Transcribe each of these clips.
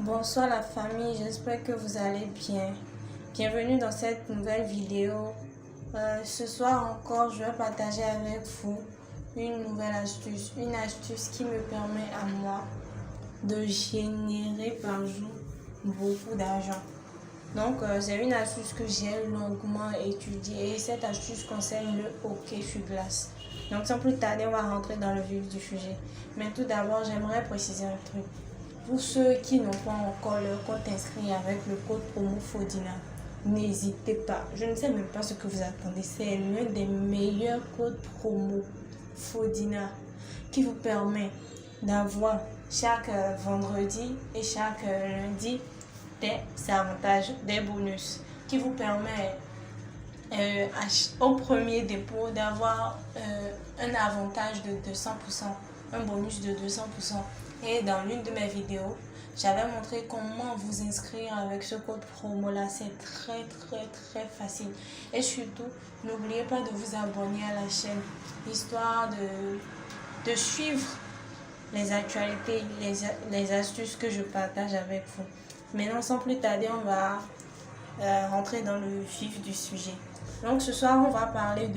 Bonsoir la famille, j'espère que vous allez bien. Bienvenue dans cette nouvelle vidéo. Ce soir encore, je vais partager avec vous une nouvelle astuce. Une astuce qui me permet à moi de générer par jour beaucoup d'argent. Donc, c'est une astuce que j'ai longuement étudiée et cette astuce concerne le hockey sur glace. Donc, sans plus tarder, on va rentrer dans le vif du sujet. Mais tout d'abord, j'aimerais préciser un truc. Pour ceux qui n'ont pas encore leur compte inscrit avec le code promo FODINA, n'hésitez pas. Je ne sais même pas ce que vous attendez. C'est l'un des meilleurs codes promo FODINA qui vous permet d'avoir chaque vendredi et chaque lundi des avantages, des bonus qui vous permet au premier dépôt d'avoir un avantage de 200%, un bonus de 200%. Et dans l'une de mes vidéos, j'avais montré comment vous inscrire avec ce code promo là. C'est très facile. Et surtout, n'oubliez pas de vous abonner à la chaîne, histoire de suivre les actualités, les astuces que je partage avec vous. Maintenant, sans plus tarder, on va rentrer dans le vif du sujet. Donc ce soir, on va parler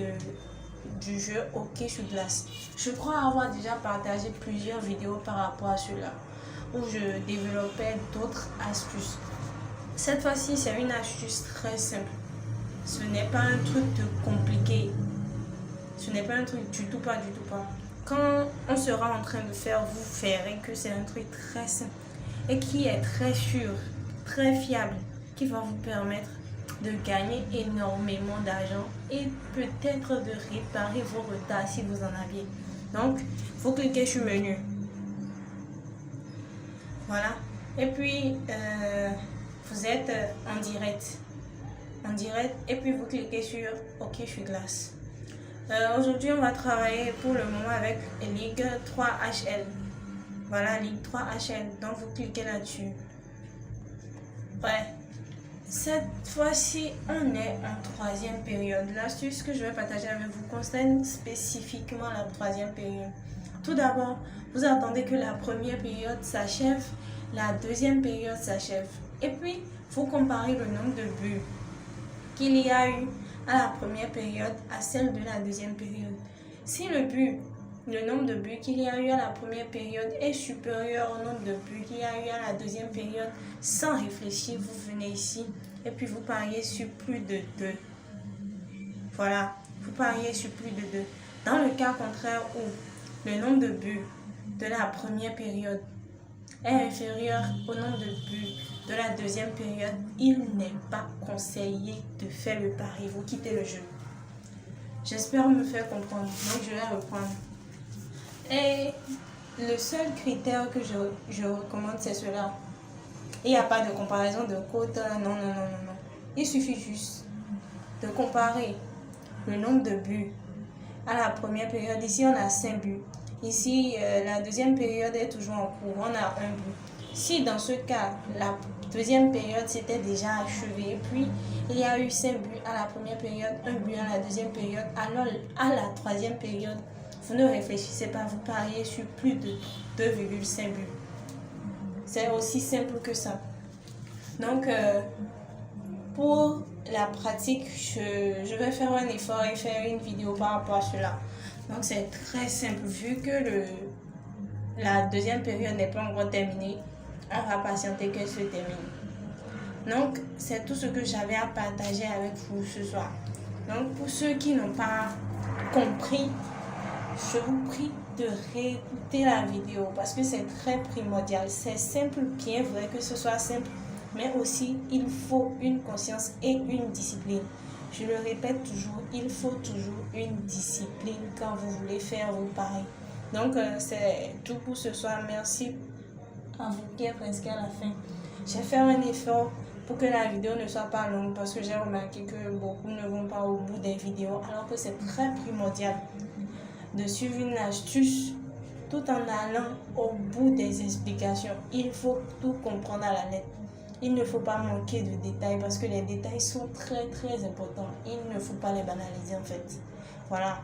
du jeu hockey sur glace. Je crois avoir déjà partagé plusieurs vidéos par rapport à cela, où je développais d'autres astuces. Cette fois-ci, c'est une astuce très simple. Ce n'est pas un truc de compliqué. Ce n'est pas un truc du tout pas. Quand on sera en train de faire, vous verrez que c'est un truc très simple et qui est très sûr, très fiable, qui va vous permettre de gagner énormément d'argent et peut-être de réparer vos retards si vous en aviez. Donc, vous cliquez sur menu. Voilà. Et puis, vous êtes en direct. Et puis, vous cliquez sur OK sur glace. Aujourd'hui, on va travailler pour le moment avec Ligue 3HL. Voilà, Ligue 3HL. Donc, vous cliquez là-dessus. Ouais. Cette fois-ci, on est en troisième période. L'astuce que je vais partager avec vous concerne spécifiquement la troisième période. Tout d'abord, vous attendez que la première période s'achève, la deuxième période s'achève. Et puis, vous comparez le nombre de buts qu'il y a eu à la première période à celle de la deuxième période. Si le nombre de buts qu'il y a eu à la première période est supérieur au nombre de buts qu'il y a eu à la deuxième période, sans réfléchir, vous venez ici et puis vous pariez sur plus de 2. Voilà, vous pariez sur plus de 2. Dans le cas contraire où le nombre de buts de la première période est inférieur au nombre de buts de la deuxième période, il n'est pas conseillé de faire le pari. Vous quittez le jeu. J'espère me faire comprendre. Donc je vais reprendre. Et le seul critère que je recommande, c'est cela. Il n'y a pas de comparaison de quote. Non. Il suffit juste de comparer le nombre de buts à la première période. Ici, on a 5 buts. Ici, la deuxième période est toujours en cours. On a 1 but. Si dans ce cas, la deuxième période s'était déjà achevée, puis il y a eu 5 buts à la première période, 1 but à la deuxième période, alors à la troisième période, vous ne réfléchissez pas, vous pariez sur plus de 2,5 buts. C'est aussi simple que ça. Donc, pour la pratique, je vais faire un effort et faire une vidéo par rapport à cela. Donc, c'est très simple. Vu que la deuxième période n'est pas encore terminée, on va patienter qu'elle se termine. Donc, c'est tout ce que j'avais à partager avec vous ce soir. Donc, pour ceux qui n'ont pas compris, je vous prie de réécouter la vidéo parce que c'est très primordial. C'est simple, bien vrai que ce soit simple, mais aussi il faut une conscience et une discipline. Je le répète toujours, il faut toujours une discipline quand vous voulez faire vos paris. Donc, c'est tout pour ce soir. Merci à vous qui êtes inscrits à la fin. J'ai fait un effort pour que la vidéo ne soit pas longue parce que j'ai remarqué que beaucoup ne vont pas au bout des vidéos alors que c'est très primordial de suivre une astuce tout en allant au bout des explications. Il faut tout comprendre à la lettre. Il ne faut pas manquer de détails parce que les détails sont très importants. Il ne faut pas les banaliser en fait. Voilà.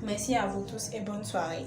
Merci à vous tous et bonne soirée.